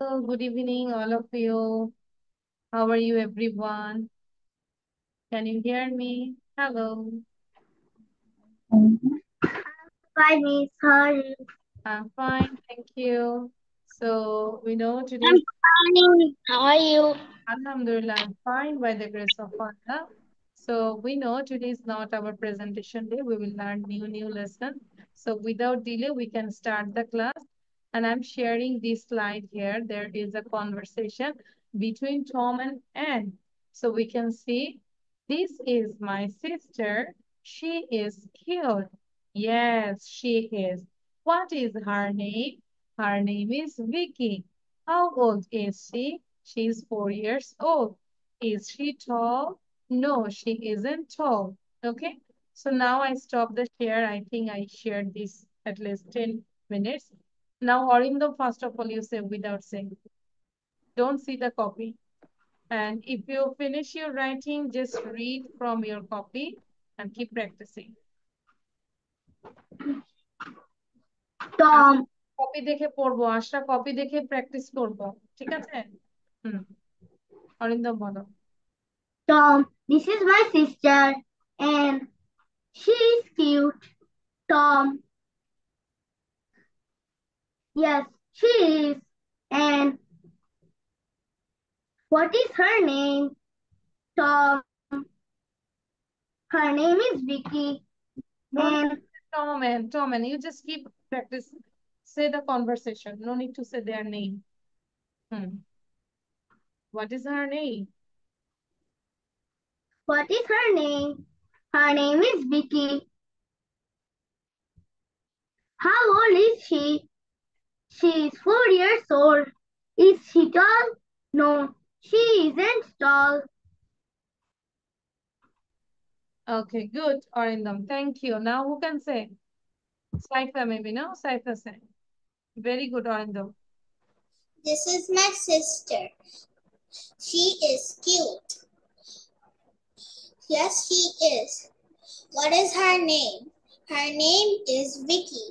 So, good evening, all of you. How are you, everyone? Can you hear me? Hello. Hi, Miss. Sorry. I'm fine, thank you. So, we know I'm today's fine. How are you? Alhamdulillah, I'm fine by the grace of Allah. So, we know today is not our presentation day. We will learn new lesson. So, without delay, we can start the class. And I'm sharing this slide here. There is a conversation between Tom and Anne. So, we can see this is my sister. She is cute. Yes, she is. What is her name? Her name is Vicky. How old is she? She's 4 years old. Is she tall? No, she isn't tall. Okay. So now I stop the share. I think I shared this at least 10 minutes. Now, Orindo, first of all, you say without saying. Don't see the copy. And if you finish your writing, just read from your copy and keep practicing. Tom. Copy দেখে পড়বো, আশরা copy দেখে practice করবো, ঠিক আছে? অরিন্দম বলো। Tom, this is my sister, and she is cute. Tom. Yes, she is. And what is her name? Tom. Her name is Vicky. No need And to say Tom and you just keep practice. Say the conversation. No need to say their name. What is her name? what is her name? Her name is Vicky. How old is she? She is 4 years old. Is she tall? No, she isn't tall. Okay, good, Arindam. Thank you. Now who can say? Saifa maybe, no? Saifa say. Very good, Arindam. This is my sister. She is cute. Yes, she is. What is her name? Her name is Vicky.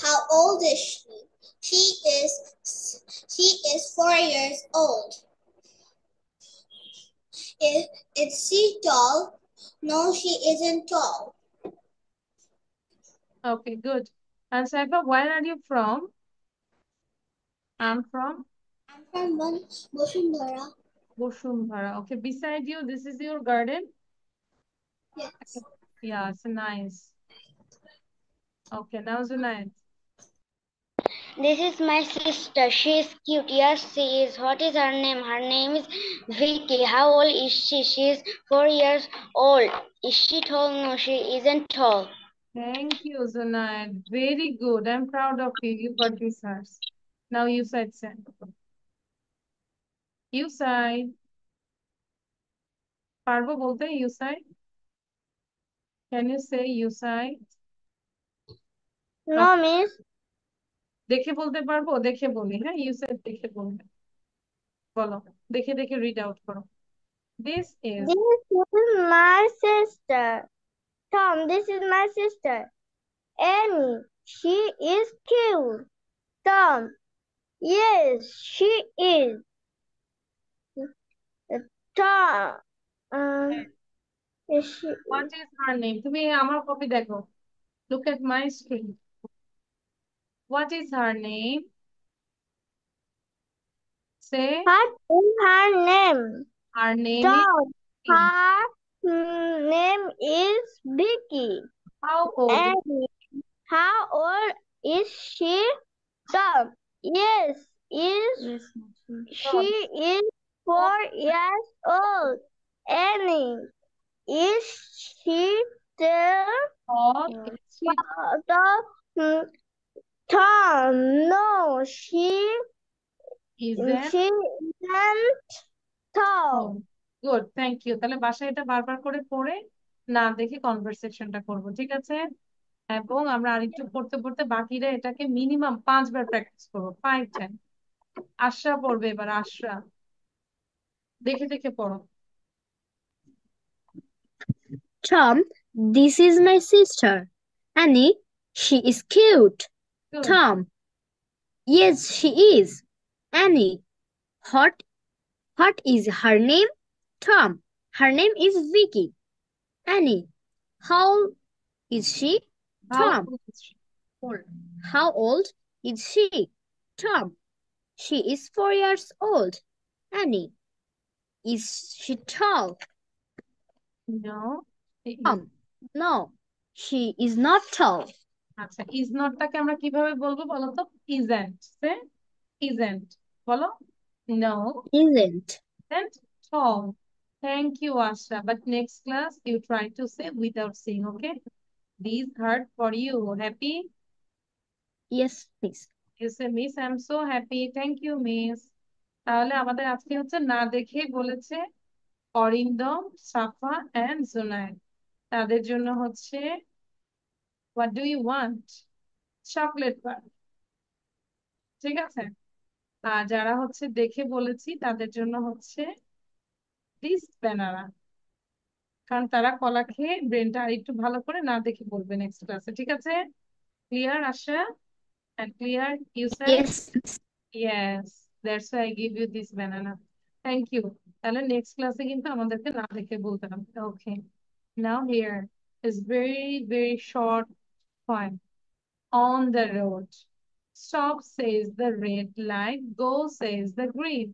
How old is she? She is 4 years old. Is she tall? No, she isn't tall. Okay, good. And Saifa, where are you from? I'm from I'm from Bosundara. Bosundhara. Okay, beside you, this is your garden? Yes. Yeah, it's nice. Okay, now Zunaid. This is my sister. She is cute. Yes, she is. What is her name? Her name is Vicky. How old is she? She is 4 years old. Is she tall? No, she isn't tall. Thank you, Zunaid. Very good. I'm proud of you. You got this hers. Now you said send. You side. পারবো বলতে you side? Can you say you side? No, miss. দেখে বলতে পারবো? দেখে বলি, হ্যাঁ? You said দেখে বলবে। বলো। দেখে দেখে read out করো। This is. This is my sister. Tom, this is my sister. Annie, she is cute. Tom, yes, she is. Tom, is she? What is her name? তুমি আমার কপি দেখো। Look at my screen. What is her name? Say. What is her name? Her name is. Tom, her name is Vicky. How old is Annie, how old is she? Tom, yes, she is 4 years old. Annie, is she still? tall? Is she Tom, no, isn't? she isn't tall. Good, thank you. তাহলে বাসায় এটা বারবার করে পড়ে না দেখে কনভারসেশনটা করব, ঠিক আছে? এবং আমরা আরেকটু পড়তে পড়তে বাকিরা এটাকে মিনিমাম 5 বার প্র্যাকটিস করবো, 5-10। আশরা পড়বে এবার, আশরা দেখে দেখে পড়ো। Tom, this is my sister. Annie, she is cute. Good. Tom, yes, she is. Annie, What what is her name? Tom. Her name is Vicky. Annie. How is she? How Tom. old is she? Old. How old is she? Tom. She is 4 years old. Annie. Is she tall? No. Tom. No, she is not tall. আচ্ছা, is notটাকে আমরা কিভাবে বলবো বলো তো? Isn't. Say isn't. বলো? No. Isn't. And tall. Thank you, Asha. But next class, you try to say without saying, okay? These hard for you. Happy? Yes, miss. You say, Miss, I'm so happy. Thank you, Miss. তাহলে আমাদের আজকে হচ্ছে না দেখেই বলেছে অরিন্দম, সাফা and Junaid. তাদের জন্য হচ্ছে what do you want? Chocolate bar. ঠিক আছে? আর যারা হচ্ছে দেখে বলেছি তাদের জন্য হচ্ছে দিস ব্যানানা। কারণ তারা কলা খেয়ে ব্রেনটা আর একটু ভালো করে না দেখে বলবে নেক্সট ক্লাসে। ঠিক আছে? Clear Asha? And clear, you said? Yes, miss. Yes, that's why I give you this banana. Thank you. তাহলে নেক্সট ক্লাসে কিন্তু আমাদেরকে না দেখে বলতে হবে। Okay. Now here is very, very short point. On the road. Stop says the red light. Go says the green.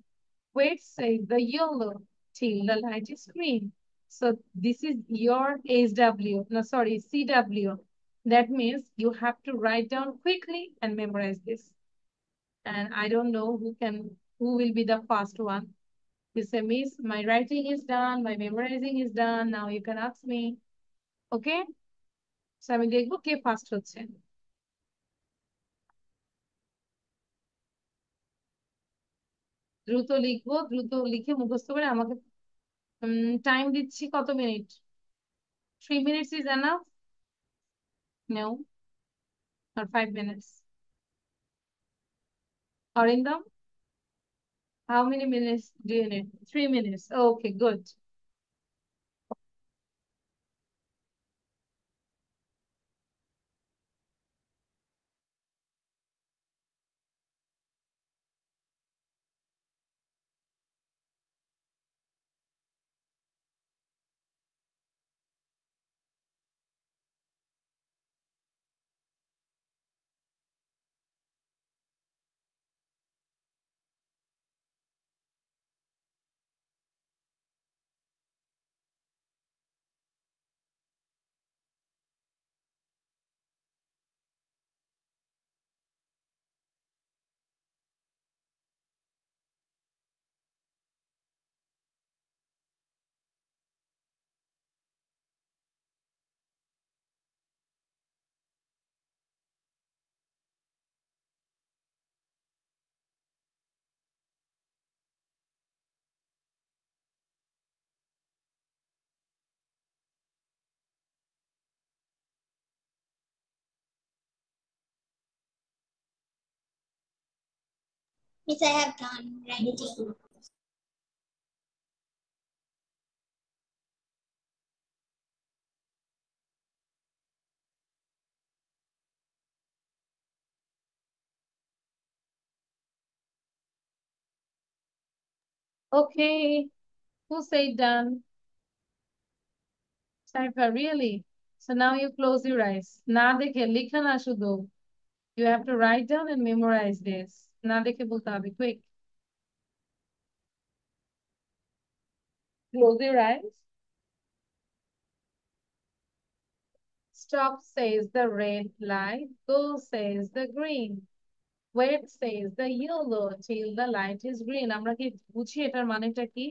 Wait says the yellow. Till the light is green. So this is your SW. No, sorry, CW. That means you have to write down quickly and memorize this. And I don't know who will be the first one. You say, Miss, my writing is done, my memorizing is done. Now you can ask me. Okay? So আমি দেখবো কে first হচ্ছে। দ্রুত লিখবো, দ্রুত লিখে মুখস্থ করে আমাকে টাইম দিচ্ছি কত minute? 3 minutes is enough? No, or 5 minutes? Arindam, how many minutes do you need? 3 minutes. Okay, good. Yes, I have done writing. Okay, who said done? Saifa, really? So now you close your eyes. না দেখে লিখা না শুধু। You have to write down and memorize this. না দেখে বলতে হবে, quick. Close your eyes. Stop says the red light. Go says the green. Wait says the yellow till the light is green. আমরা কি বুঝি এটার মানেটা কি?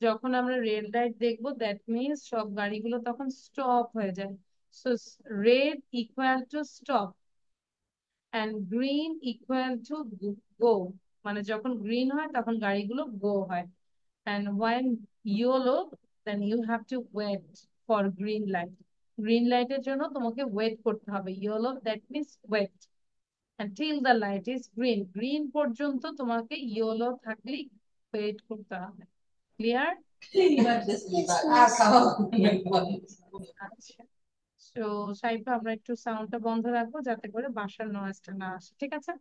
যখন আমরা রেড লাইট দেখবো দ্যাট মিনস সব গাড়িগুলো তখন স্টপ হয়ে যায়। So red equal to stop and green equal to go. মানে যখন গ্রিন হয় তখন গাড়িগুলো গো হয়। And when yellow then you have to wait for green light. Green লাইটের জন্য তোমাকে ওয়েট করতে হবে। Yellow that means wait until the light is green. Green পর্যন্ত তোমাকে ইয়েলো থাকলেই ওয়েট করতে হবে। ক্লিয়ার? আচ্ছা, তো সাইফা আমরা একটু সাউন্ডটা বন্ধ রাখবো যাতে করে বাসার নয়েজটা না আসে। ঠিক আছে?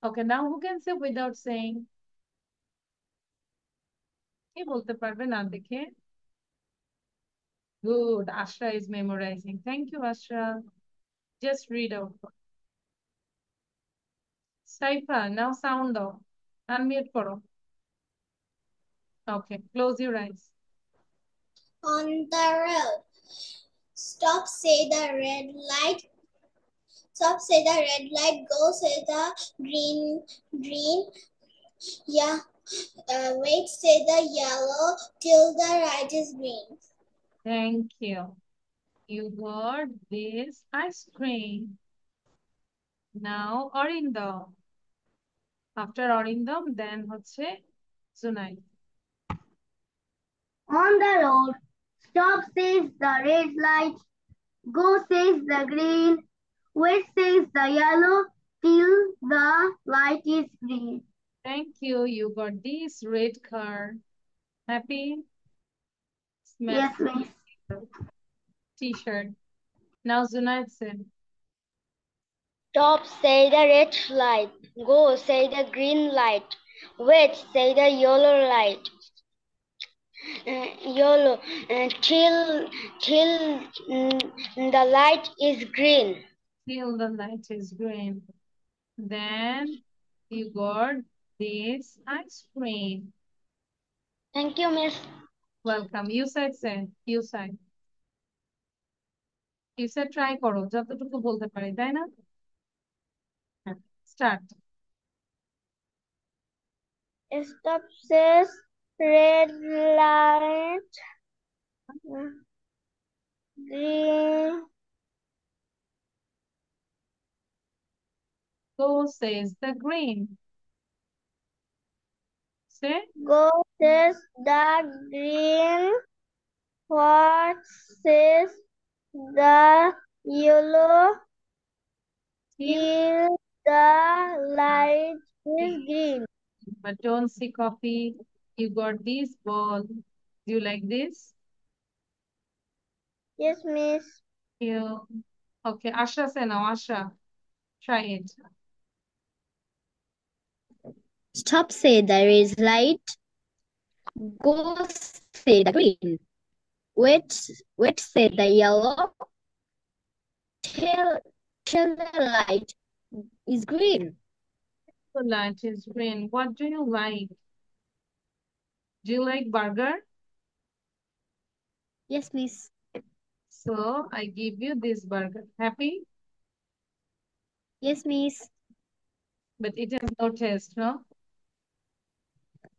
Okay, now who can say without saying? কে বলতে পারবে না দেখে? Good, Ashra is memorizing. Thank you, Ashra. Just read out. Saifa, now sound দাও, unmute করো. Okay, close your eyes. On the road. Stop, say the red light. Stop, say the red light. Go, say the green. Yeah. Wait, say the yellow till the light is green. Thank you. You got this ice cream. Now Arindam. After Arindam, then হচ্ছে Zunaid. On the road. Stop, says the red light. Go, says the green. Wait, says the yellow till the light is green. Thank you. You got this red car. Happy? Smell Yes, miss. T-shirt. Now Zunaid said. Stop, say the red light. Go, say the green light. Wait, say the yellow light. Yellow till the light is green. Till the light is green. Then you got this ice cream. Thank you, miss. Welcome. You said say. You said. You said try করো যতটুকু বলতে পারি, তাই না? Start. Stop, says red light. Green. Go says the green. Say. Go, says the green. What, says the yellow till the light is green. But don't see coffee. You got this ball. Do you like this? Yes, miss. You. Okay, Asha say now. Asha, try it. Stop, say the red light. Go, say the green. Wait, say the yellow. Till the light is green. The light is green. What do you like? Do you like burger? Yes, miss. So I give you this burger. Happy? Yes, miss. But it has no taste, no?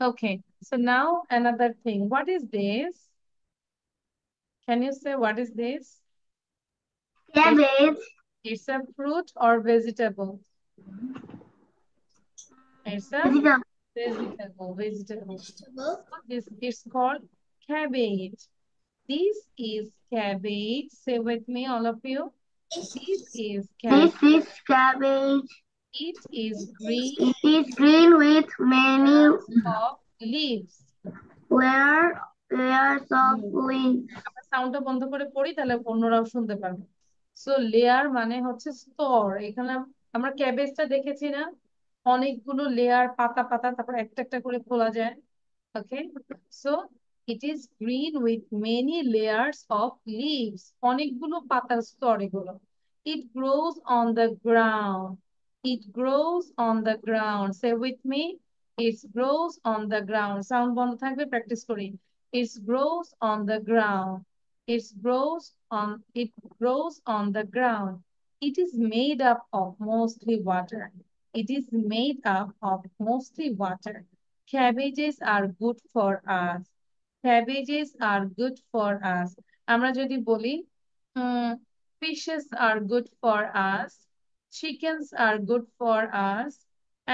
Okay. So now another thing. What is this? Can you say what is this? Cabbage. It's a fruit or vegetable? It's a Vegetable. vegetable. Vegetable. It's called cabbage. This is cabbage. Say with me, all of you. This is cabbage. This is cabbage. It is green It is green with many of leaves. layers of leaves. আমরা সাউন্ডটা বন্ধ করে পড়ি তাহলে অন্যরাও শুনতে পারবে। So layer মানে হচ্ছে স্তর। এখানে আমরা ক্যাবেজটা দেখেছি না, অনেকগুলো লেয়ার, পাতা পাতা, তারপর একটা একটা করে খোলা যায়। Okay, so it is green with many layers of leaves, অনেকগুলো পাতার স্তর এগুলো। It grows on the ground, it grows on the ground. Say with me, it grows on the ground. Sound বন্ধ থাকবে, প্র্যাকটিস করি। It grows on the ground. It grows on the ground. It is made up of mostly water. It is made up of mostly water. Cabbages are good for us. Cabbages are good for us. আমরা যদি বলি fishes are good for us. Chickens are good for us.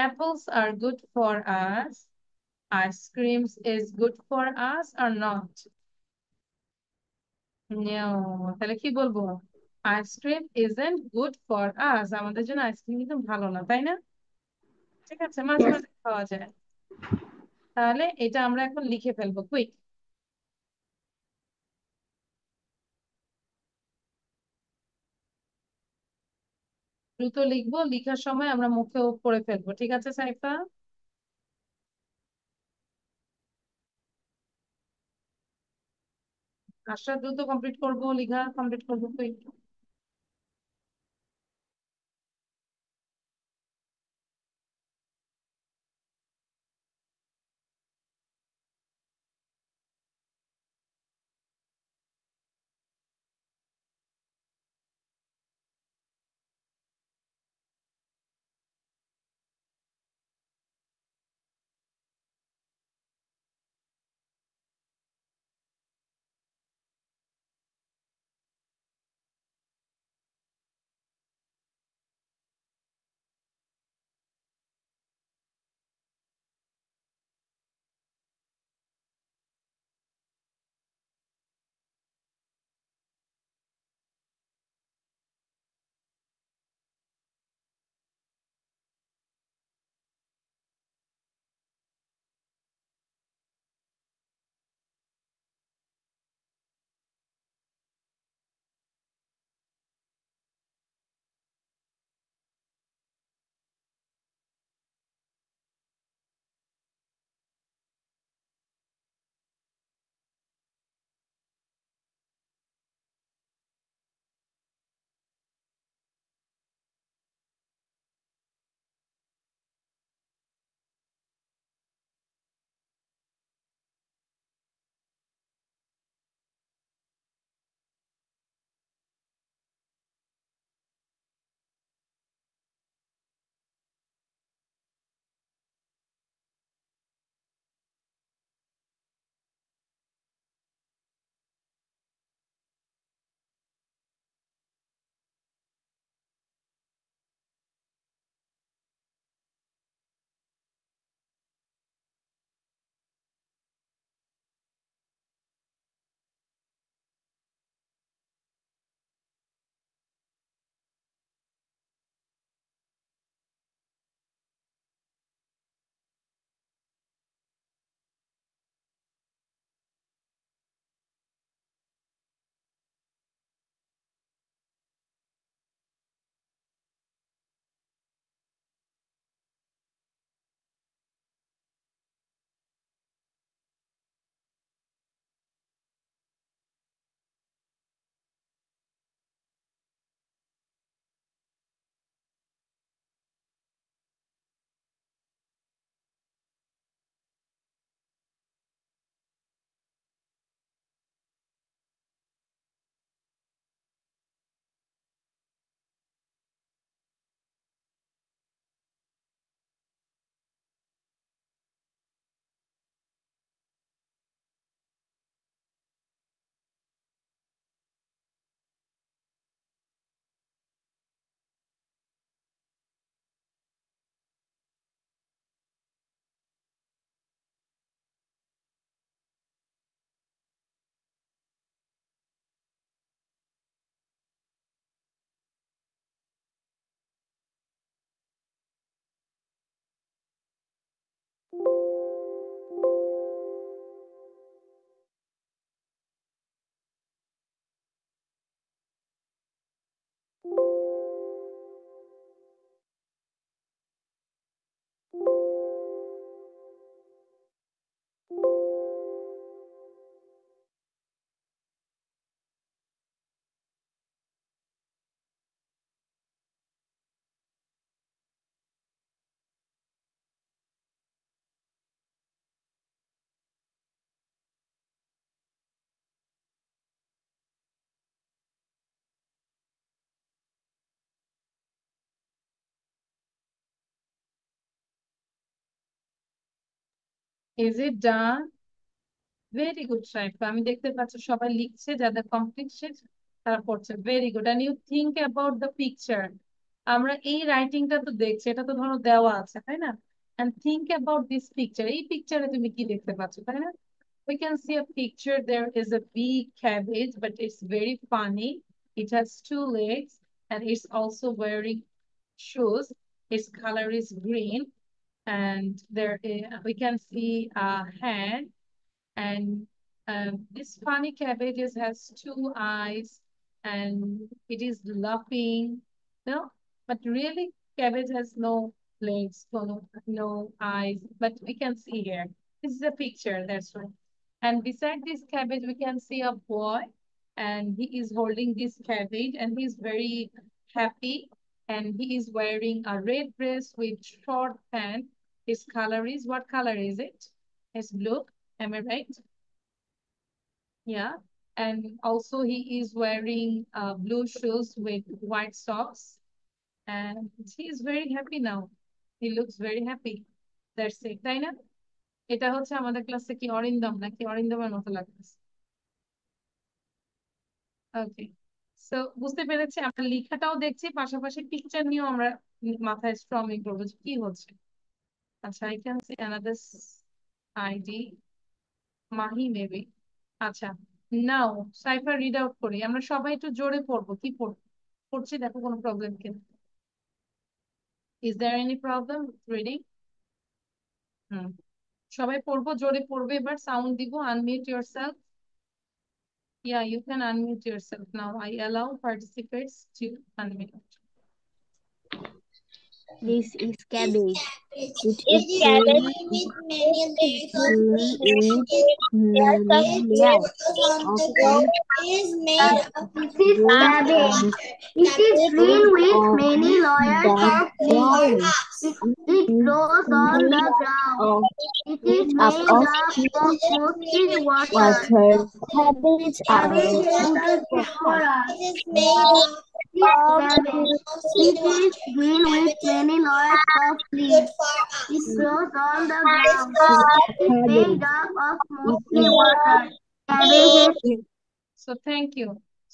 Apples are good for us. Ice creams is good for us or not? No. তাহলে কি বলবো? Ice cream isn't good for us. আমাদের জন্য ice cream কিন্তু ভালো না, তাই না? ঠিক আছে, মাঝে মাঝে খাওয়া যায়। তাহলে এটা আমরা এখন লিখে ফেলবো, কুইক। দ্রুত লিখবো, লিখার সময় আমরা মুখেও পড়ে ফেলবো, ঠিক আছে সাইফা? আশা দ্রুত কমপ্লিট করবো, লিখা কমপ্লিট করবো তুই। Is it done? Very good Saifa, আমি দেখতে পাচ্ছি সবাই লিখছে, যাদের কমপ্লিট শেষ তারা পড়ছে। Very good. And you think about the picture. আমরা এই রাইটিংটা তো দেখছি, এটা তো ধরো দেওয়া আছে, তাই না? And think about this picture, এই পিকচারে তুমি কি দেখতে পাচ্ছ, তাই না? We can see a picture. There is a big cabbage, but it's very funny. It has two legs and it's also wearing shoes. Its color is green, and we can see a hand, and this funny cabbage has two eyes and it is laughing. No, but really cabbage has no legs, no eyes, but we can see here. This is a picture, that's right. And beside this cabbage, we can see a boy, and he is holding this cabbage, and he is very happy. And he is wearing a red dress with short pant. His color is, what color is it? It's blue. Am I right? Yeah. And also he is wearing blue shoes with white socks. And he is very happy now. He looks very happy. That's it, তাই না? এটা হচ্ছে আমাদের ক্লাসে কি অরিন্দম নাকি অরিন্দমের মতো লাগতেছে? ওকে, সো বুঝতে পেরেছি, আমরা লেখাটাও দেখছি, পাশাপাশি পিকচার নিয়েও আমরা মাথায় স্ট্রংলি করবো যে কি হচ্ছে। আচ্ছা, I can see another ID, Mahi maybe. আচ্ছা, নাও সাইফার রিড আউট করি, আমরা সবাই একটু জোরে পড়বো। কি পড়ছি দেখো, কোনো প্রবলেম কিনা। Is there any problem reading? Hmm, সবাই পড়বো, জোরে পড়বে, এবার সাউন্ড দিব। Unmute yourself. Yeah, you can unmute yourself now. I allow participants to unmute. This is cabbage. It Is is cabbage green with many layers of with green. many It layers grows on of the green. ground. It is made of This Green cabbage. and It is cabbage green with of many layers dark of good for brown. leaves. us. It grows on Made the ground. of It is made up made of up of mostly water. water. Cabbage are Cabbage is good for good for us. us. It is made This of cabbage. mostly It is water. green with Cabbage is many layers of good leaves. for It us. grows on the This ground. Cabbage. It is made up of It mostly is water. Cabbage is So thank you.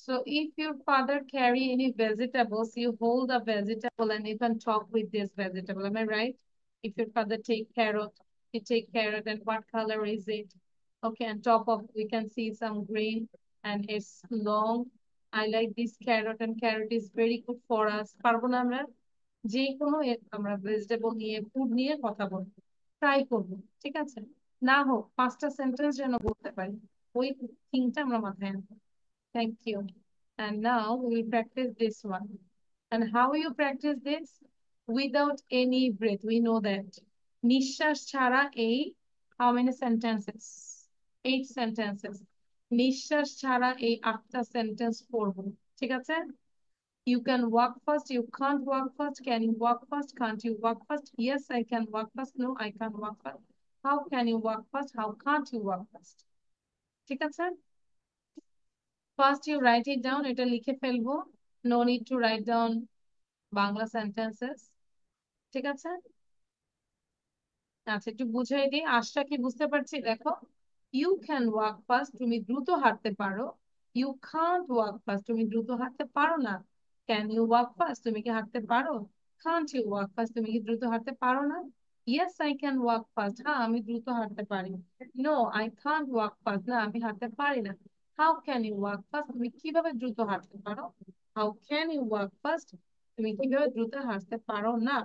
So if your father carry any vegetables, you hold a vegetable and you can talk with this vegetable. Am I right? If your father take carrot, you take carrot, and what color is it? Okay, on top of we can see some green, and it's long. I like this carrot, and carrot is very good for us. পারবো না আমরা যে কোনো আমরা vegetable নিয়ে, food নিয়ে কথা বলবো, ট্রাই করবো, ঠিক আছে? না হোক 5টা সেন্টেন্স যেন বলতে পারি, ওই থিংটা আমরা মাথায় আনবো। Thank you. And now we will practice this one. And how you practice this? Without any breath. We know that. নিঃশ্বাস ছাড়া এই how many sentences? 8 sentences. নিঃশ্বাস ছাড়া এই 8টা সেন্টেন্স পড়বো, ঠিক আছে? You can walk fast, you can't walk fast. Can you walk fast? Can't you walk fast? Yes, I can walk fast. No, I can't walk fast. How can you walk fast? How can't you walk fast? ঠিক আছে? First you write it down, এটা লিখে ফেলবো। No need to write down Bangla sentences, ঠিক আছে? আচ্ছা, একটু বুঝাই দিই, আশা কি বুঝতে পারছি? দেখো, you can walk fast, তুমি দ্রুত হাঁটতে পারো। You can't walk fast, তুমি দ্রুত হাঁটতে পারো না। Can you walk fast, তুমি কি হাঁটতে পারো? Can't you walk fast, তুমি কি দ্রুত হাঁটতে পারো না? Yes, I can walk fast, হ্যাঁ আমি দ্রুত হাঁটতে পারি। No, I can't walk fast, না আমি হাঁটতে পারি না। How can you walk fast, তুমি কিভাবে দ্রুত হাঁটতে পারো? How can you walk fast, তুমি কিভাবে দ্রুত হাঁটতে পারো না?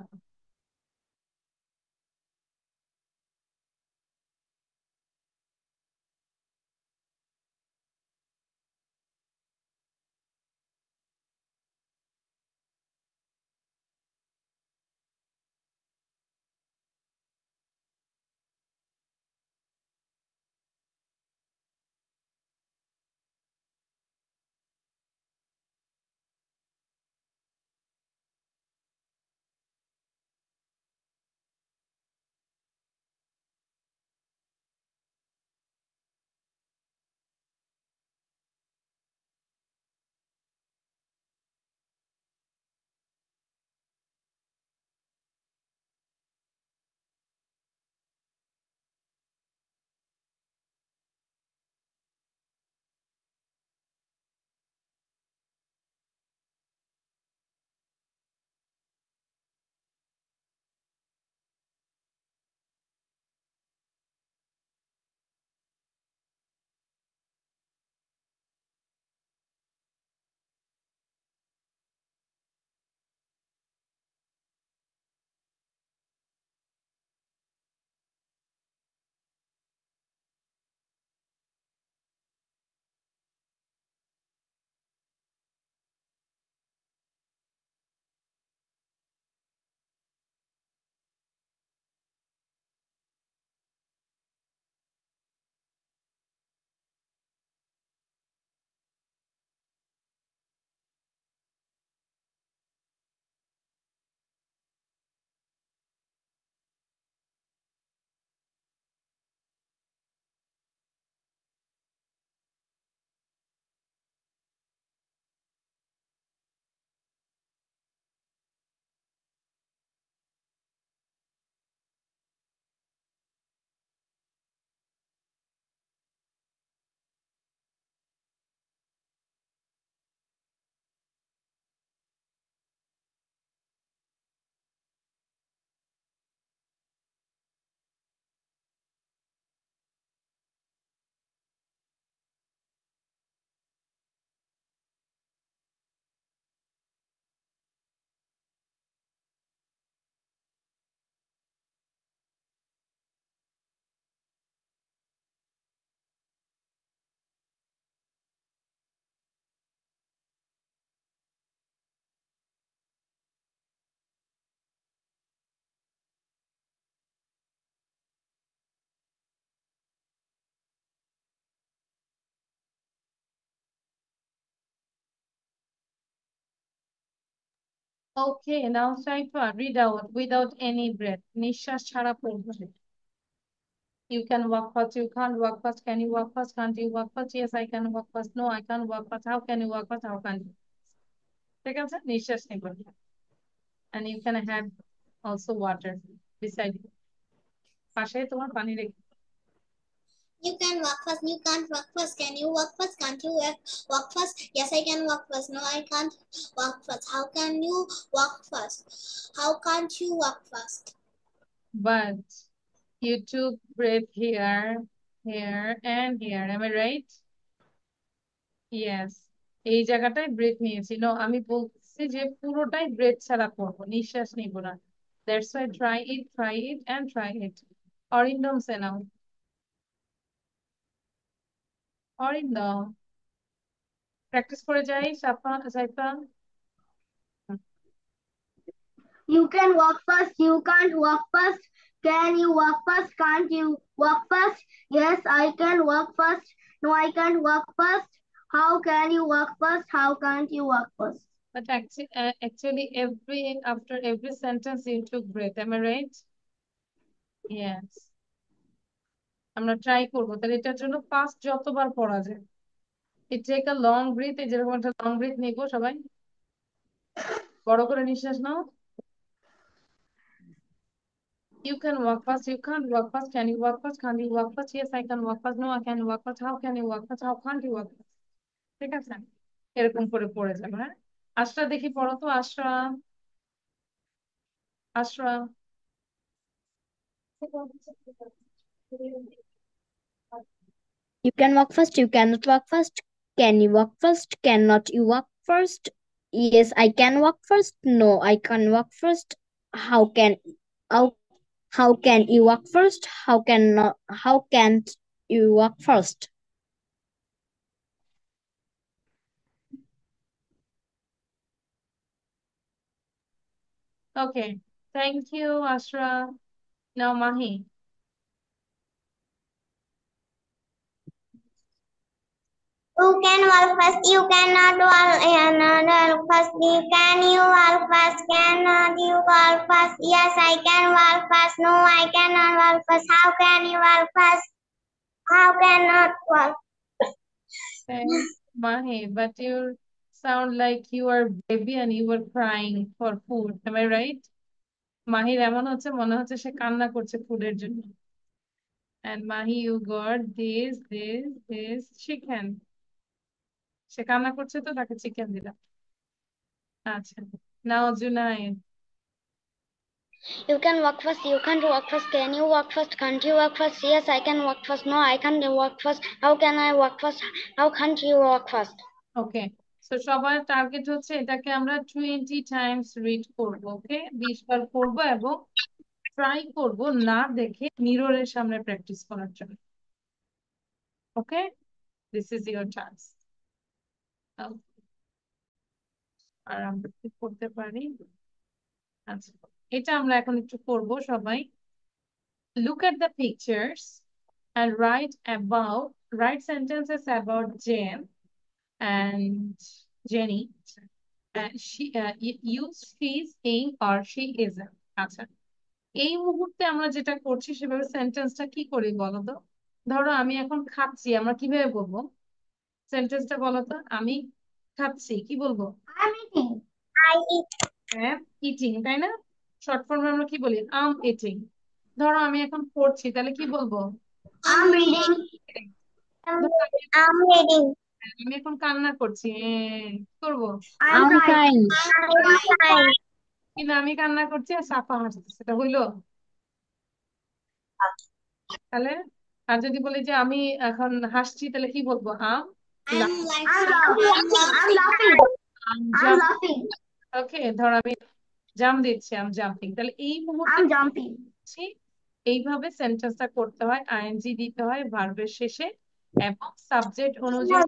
Okay, now Saifa, read out without any breath. নিঃশ্বাস ছাড়া পড়বে। You can walk fast, you can't walk fast. Can you walk fast? Can't you walk fast? Yes, I can walk fast. No, I can't walk fast. How can you walk fast? How can't you? ঠিক আছে? নিঃশ্বাস নিবে। And you can have also water beside you. পাশে তোমার পানি রেখে। You can walk fast. You can't walk fast. Can you walk fast? Can't you walk fast? Yes, I can walk fast. No, I can't walk fast. How can you walk fast? How can't you walk fast? But you took breath here, here, and here. Am I right? Yes. এই জায়গাটায় breadth নিয়েছি। No, আমি বলছি যে পুরোটাই breadth ছাড়া করবো, নিঃশ্বাস নিব না। That's why try it, and try it. Arindam say now. Arindam practice করে যাই। Saifa. You can walk fast, you can't walk fast. Can you walk fast? Can't you walk fast? Yes, I can walk fast. No, I can't walk fast. How can you walk fast? How can't you walk fast? But actually after every sentence you took breath. Am I right? Yes. আমরা try করবো, তাহলে এটার জন্য first যতবার পড়া যায়। It take a long breath, এই যেরকম একটা লং ব্রিথ নিবো সবাই। বড় করে নিঃশ্বাস নাও। You can walk fast, you can't walk fast. Can you walk fast? Can't you walk fast? Yes, I can walk fast. No, I can walk fast. How can you walk fast? How can't you walk fast? ঠিক আছে, এরকম করে পড়ে যাবে। হ্যাঁ, আশরা দেখি পড়ো তো। আশরা, আশরা। You can walk fast, you cannot walk fast. Can you walk fast? Cannot you walk first? Yes, I can walk first. No, I can walk first. How can how how can you walk first? How can't you walk first? Okay, thank you, Ashra. Now, Mahi. You can walk fast, you cannot walk fast. Can you walk fast? Cannot you walk fast? Yes, I can walk fast. No, I cannot walk fast. How can you walk fast? How cannot walk? Thanks, Mahi. But you sound like you are baby and you were crying for food. Am I right? মাহির এমন হচ্ছে মনে হচ্ছে সে কান্না করছে ফুডের জন্য। And Mahi, you got this chicken. সে কান্না করছে তো তাকে চিকেন দিলাম। আচ্ছা, নাও Junaid. You can walk fast, you can't walk fast. Can you walk fast? Can't you walk fast? Yes, I can walk fast. No, I can't walk fast. How can I walk fast? How can't you walk fast? Okay, so সবার target হচ্ছে এটাকে আমরা 20 Times read করব। ওকে, 20 বার পড়বো এবং try করব না দেখে মিররের সামনে প্র্যাকটিস করার জন্য। ওকে, দিস ইজ ইউর টাস্ক। আর আমরা কি করতে পারি? আচ্ছা, এটা আমরা এখন একটু করব সবাই। Look at the pictures and write sentences about Jane and Jenny. Use she's, saying, or she isn't. আচ্ছা, এই মুহূর্তে আমরা যেটা করছি সেভাবে সেন্টেন্সটা কি করি বলো তো। ধরো আমি এখন খাচ্ছি, আমরা কিভাবে বলবো? সেন্টেন্সটা বলো তো। আমি খাচ্ছি, কি বলবো? I'm eating. I eat. হ্যাঁ, ইটিং, তাই না? শর্ট ফর্মে আমরা কি বলি? আম ইটিং। ধরো আমি এখন পড়ছি, তাহলে কি বলবো? I'm reading. ধরো I'm reading. আমি এখন কান্না করছি, কি করবো? I'm I'm crying. crying. I'm crying. কিন্তু আমি কান্না করছি আর সাফা হাসছে, সেটা হইলো? তাহলে আর যদি বলি যে আমি এখন হাসছি, তাহলে কি বলবো? আম I'm like I'm I'm laughing. I'm laughing. laughing. ওকে, ধর আমি জাম্প দিচ্ছি, আম জাম্পিং। তাহলে এই মুহূর্তে I'm jumping. এইভাবে সেন্টেন্সটা করতে হয়। আইএনজি দিতে হয় ভার্বের শেষে এবং সাবজেক্ট অনুযায়ী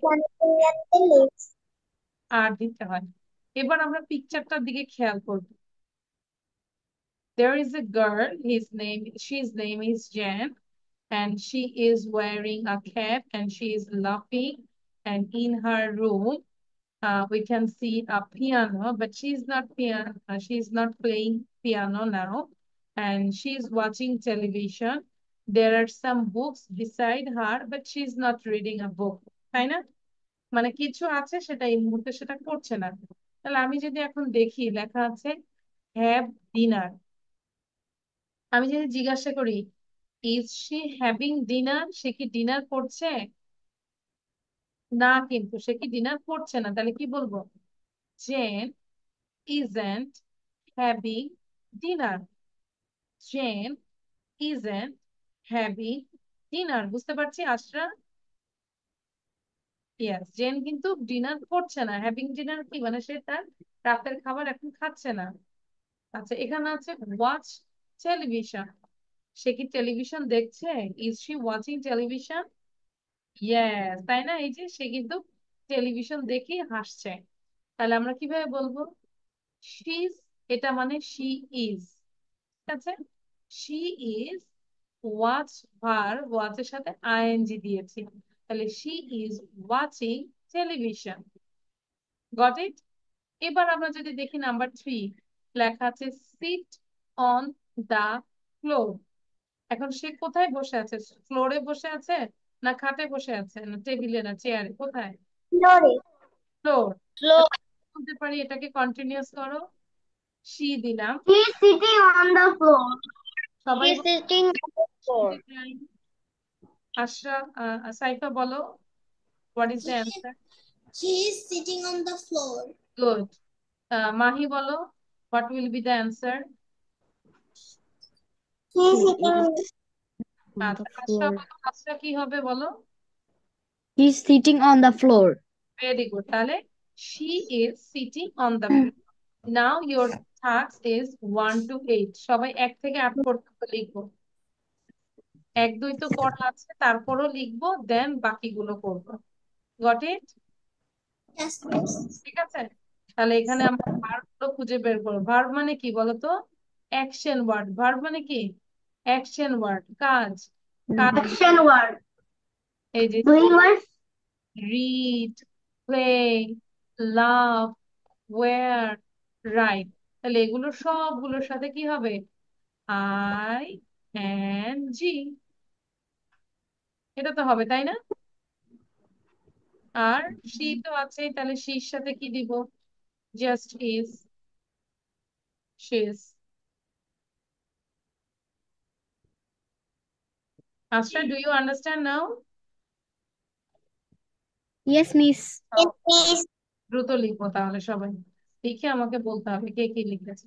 আর দিতে হয়। এবার আমরা পিকচারটার দিকে খেয়াল করব। There is a girl, she's name is Jan, and she is wearing a cap and she is laughing, and in her room we can see a piano, but she's not playing piano now, and she's watching television. There are some books beside her, but she's not reading a book. তাই না? মানে কিছু আছে সেটা এই মুহূর্তে সেটা করছে না। তাহলে আমি যদি এখন দেখি লেখা আছে হ্যাভ ডিনার, আমি যদি জিজ্ঞাসা করি ইজ শি হ্যাভিং ডিনার, সে কি ডিনার করছে? না, কিন্তু সে কি ডিনার করছে না, তাহলে কি বলবো? Jane isn't having dinner. Jane isn't having dinner. বুঝতে পারছি আশরা? ইয়েস, জেন কিন্তু ডিনার করছে না। হ্যাভিং ডিনার কি মানে সে তার রাতের খাবার এখন খাচ্ছে না। আচ্ছা, এখানে আছে ওয়াচ টেলিভিশন, সে কি টেলিভিশন দেখছে? Is she watching television? Yes, তাই না? এই যে সে কিন্তু টেলিভিশন দেখে হাসছে। তাহলে আমরা কিভাবে বলবো? শিজ, এটা মানে শি ইজ, ঠিক আছে? শি ইজ ওয়াচ, ভার ওয়াচের সাথে আইএনজি দিয়েছি, তাহলে she is watching television. Got it? এবার আমরা যদি দেখি নাম্বার 3, লেখা আছে সিট অন দা ফ্লোর। এখন সে কোথায় বসে আছে? ফ্লোরে বসে আছে, না খাটে বসে আছে, না টেবিলে, না চেয়ারে? কোথায়? Flore. ফ্লোর। Floor. বলতে পারি এটাকে কন্টিনিউয়াস করো, শি দিলাম, He is sitting on the floor. সবাই He's sitting on the floor. Ashraf, Saifa বলো, what is the answer? He is sitting on the floor. Good. Mahi বলো, what will be the answer? He is sitting on the আচ্ছা, আশরাফ বলো, আশরাফ কি হবে বলো? He's sitting on the floor. Very good. তাহলে she is sitting on the floor. Now your task is 1 to 8. সবাই 1 থেকে 8 পর্যন্ত লিখবো। 1 2 তো করা আছে, তারপরও লিখবো, দেন বাকিগুলো করবো। Got it? Yes, miss. ঠিক আছে, তাহলে এখানে আমরা ভার্ব গুলো খুঁজে বের করবো। ভার্ব মানে কি বলতো? Action word. ভার্ব মানে কি? অ্যাকশন ওয়ার্ড, কাজ। কাজ Action word. এই যে Doing words. read, play, love, wear, write। তাহলে এগুলো সবগুলোর সাথে কি হবে? আই এন জি, এটা তো হবে, তাই না? আর শি তো আছে, তাহলে শির সাথে কি দিব? Just is, she's. আচ্ছা, do you understand now? Yes, miss. Yes, miss. দ্রুত লিখবো তাহলে সবাই, লিখে আমাকে বলতে হবে কে কি লিখেছে।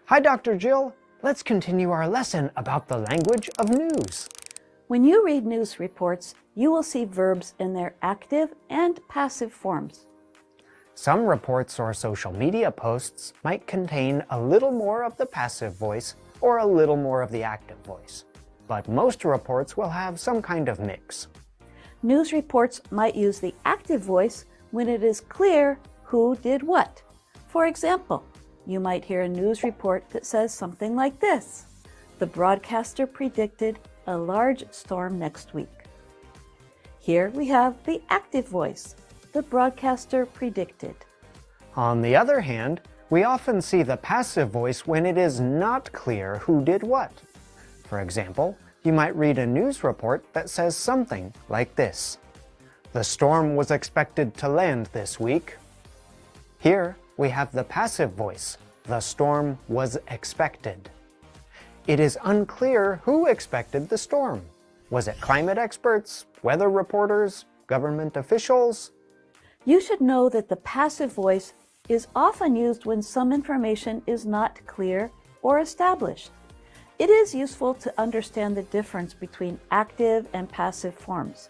Hi, Dr. Jill. Let's continue our lesson about the language of news. When you read news reports, you will see verbs in their active and passive forms. Some reports or social media posts might contain a little more of the passive voice or a little more of the active voice, but most reports will have some kind of mix. News reports might use the active voice when it is clear who did what. For example, you might hear a news report that says something like this: "The broadcaster predicted a large storm next week." Here we have the active voice. The broadcaster predicted. On the other hand, we often see the passive voice when it is not clear who did what. For example, you might read a news report that says something like this: "The storm was expected to land this week." Here we have the passive voice. The storm was expected. It is unclear who expected the storm. Was it climate experts, weather reporters, government officials? You should know that the passive voice is often used when some information is not clear or established. It is useful to understand the difference between active and passive forms.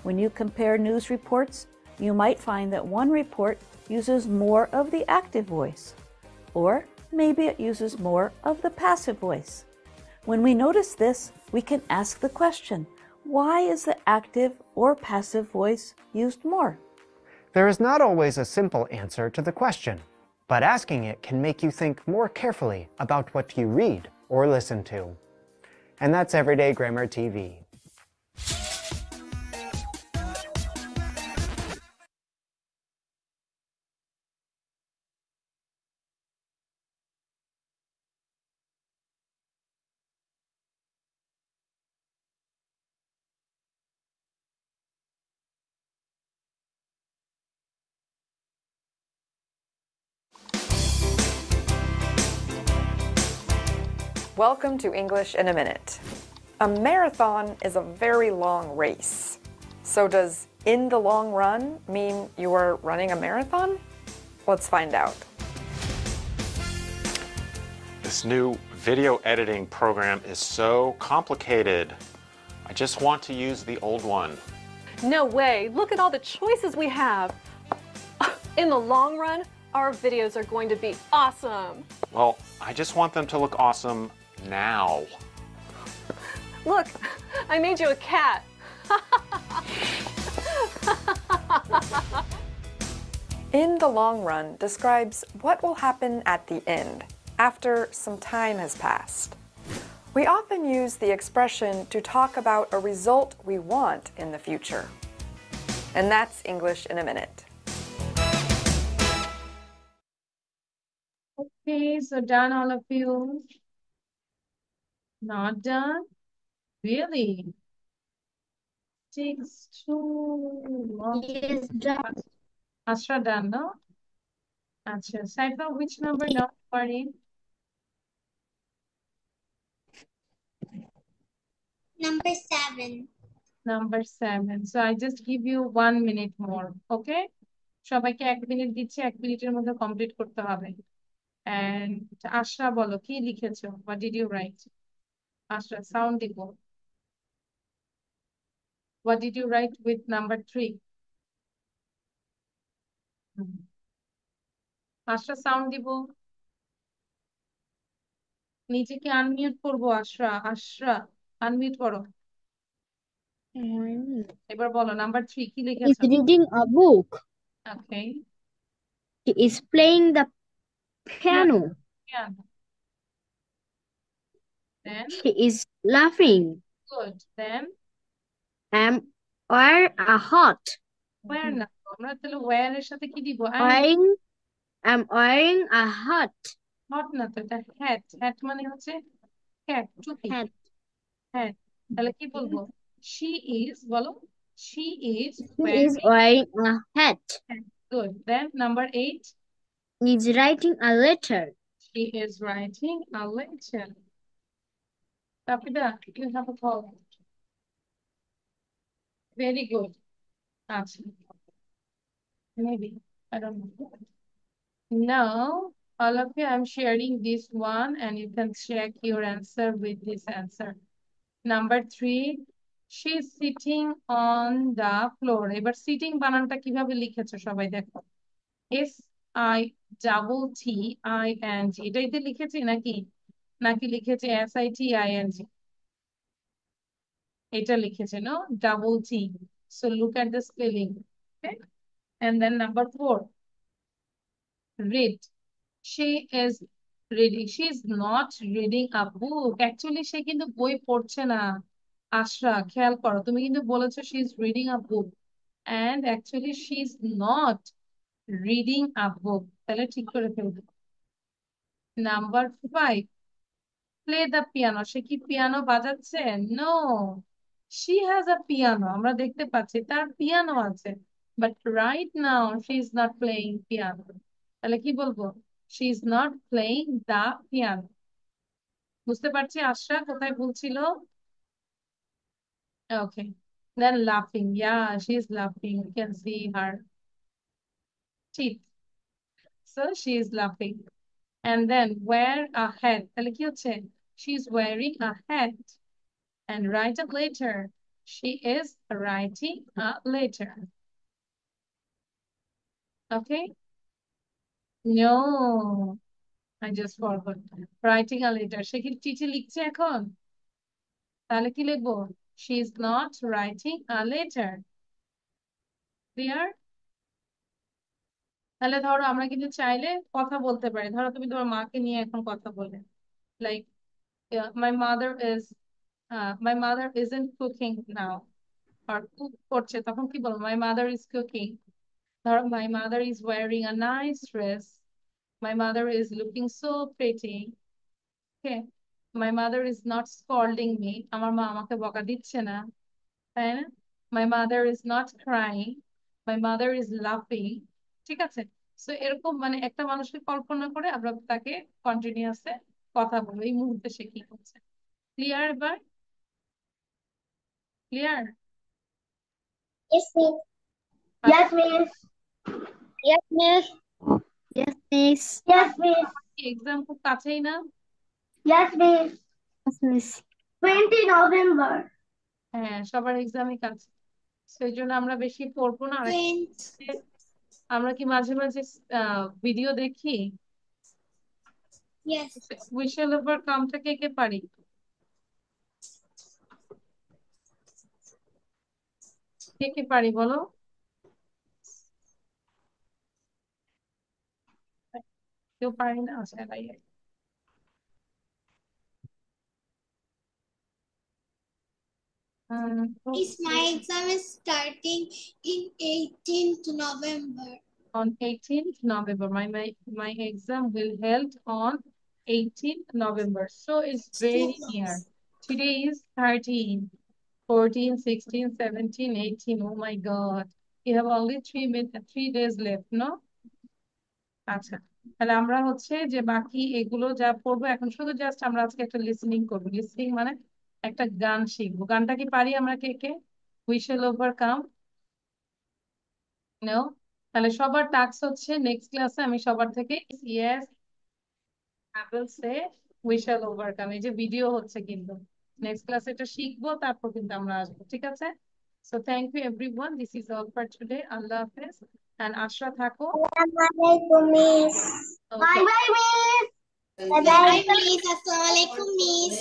When you compare news reports, you might find that one report uses more of the active voice, or maybe it uses more of the passive voice. When we notice this, we can ask the question, why is the active or passive voice used more? There is not always a simple answer to the question, but asking it can make you think more carefully about what you read or listen to. And that's Everyday Grammar TV. Welcome to English in a Minute. A marathon is a very long race. So does "in the long run" mean you are running a marathon? Let's find out. This new video editing program is so complicated. I just want to use the old one. No way! Look at all the choices we have! In the long run, our videos are going to be awesome! Well, I just want them to look awesome now. Look, I made you a cat! In the long run describes what will happen at the end, after some time has passed. We often use the expression to talk about a result we want in the future. And that's English in a Minute. Okay, so done all of you? Not done? Really? Takes too long. Yes, done. Asra done, no? Acha. Saifa, which number now are in? Number 7. Number 7. So I just give you 1 minute more, okay? সবাইকে 1 minute দিচ্ছি, 1 মিনিটের মধ্যে complete করতে হবে। And আশরা বলো কি লিখেছো? What did you write? Ashraf sound দিব। What did you write with number 3? Ashraf sound দিব। নিজেকে আনমিউট করবো আশরা। আশরা আনমিউট করো। এবার বলো নাম্বার 3 কি He's লিখেছো? reading a book. Okay. He is playing the piano. Yeah. Then He is laughing. good. Then Am wear a hat. where না আমরা তাহলে where এর সাথে কি দিব? I'm wearing a hat. Hot না তো এটা হ্যাট। হ্যাট মানে হচ্ছে হ্যাট টুপি। Hat. হ্যাট তাহলে কি বলবো? She is বলো she is He is wearing wearing a hat. good. Then number 8 He's writing a letter. she is writing a letter. Tapida, you have a call. Very good. Actually, maybe I don't know. Now All of you, I'm sharing this one and you can check your answer with this answer. Number 3, she's sitting on the floor. এবার sitting বানানটা কিভাবে লিখেছো সবাই দেখো। SITTING, এটাই তো লিখেছি নাকি লিখেছে SITING? এটা লিখেছে no, double T. So look at the spelling. Okay, and then number 4, read. She is reading. She is not reading a book. Actually সে কিন্তু বই পড়ছে না। আশরা খেয়াল করো, তুমি কিন্তু বলেছো she is reading a book and actually she is not reading a book. তাহলে ঠিক করে ফেলবে। Number 5, play the piano. সে কি পিয়ানো বাজাচ্ছে? No, she has a piano. আমরা দেখতে পাচ্ছি তার পিয়ানো আছে, but right now she is not playing piano. তাহলে কি বলবো? She is not playing the piano. বুঝতে পারছি আশরা কোথায় ভুল ছিল? Okay, then laughing. Yeah, she is laughing. You can see her teeth. So she is laughing. And then wear a hat. তাহলে কি হচ্ছে? She is wearing a hat. And write a letter. She is writing a letter. Okay? No, I just forgot. Writing a letter. সে কি চিঠি লিখছে এখন? তাহলে কি লিখবো? She is not writing a letter. Clear? তাহলে ধরো আমরা কিন্তু চাইলে কথা বলতে পারি। ধরো তুমি তোমার মাকে নিয়ে এখন কথা বলে, like my mother isn't cooking now, or cook করছে, তখন কি বলবো? My mother is cooking. ধরো my mother is wearing a nice dress. My mother is looking so pretty. Okay, my mother is not scolding me. আমার মা আমাকে বকা দিচ্ছে না, তাই না? My mother is not crying. My mother is laughing. ঠিক আছে? সো এরকম মানে একটা মানুষকে কল্পনা করে আমরা তাকে কন্টিনিউয়াসে কথা বলবো এই মুহূর্তে সে কি করছে। ক্লিয়ার? এবার clear? Yes, miss. Yes, miss. Yes, miss. Yes, miss. Yes, miss. Exam খুব কাছেই না? Yes, miss. Yes, miss. 20 November. হ্যাঁ, সবার এক্সামই কাছে, সেই জন্য আমরা বেশি পড়বো না। আর আমরা কি মাঝে মাঝে ভিডিও দেখি? Yes. We shall overcome টা কে কে পারি? কে কে পারি বলো? কেউ পারি না? আচ্ছা, Miss, my exam is starting in 18th November. On 18th November. My exam will held on 18th November. So it's very near. Today is 13, 14, 16, 17, 18. Oh my God. You have only 3 days left, no? আচ্ছা, তাহলে আমরা হচ্ছে যে বাকি এগুলো যা পড়বো এখন শুধু জাস্ট আমরা আজকে একটা লিসনিং করবো। লিসনিং মানে একটা গান শিখবো। গানটা কি পারি আমরা কে কে? We shall overcome? No? তাহলে সবার টাস্ক হচ্ছে নেক্সট ক্লাসে আমি সবার থেকে yes I will say we shall overcome। এই যে ভিডিও হচ্ছে কিন্তু নেক্সট ক্লাসে এটা শিখবো, তারপর কিন্তু আমরা আসবো। ঠিক আছে? So thank you everyone. This is all for today. Allah Hafiz. And Ashra থাকো। Assalamualaikum, miss. Okay. Bye bye, miss. Bye bye, miss. Assalamualaikum, miss.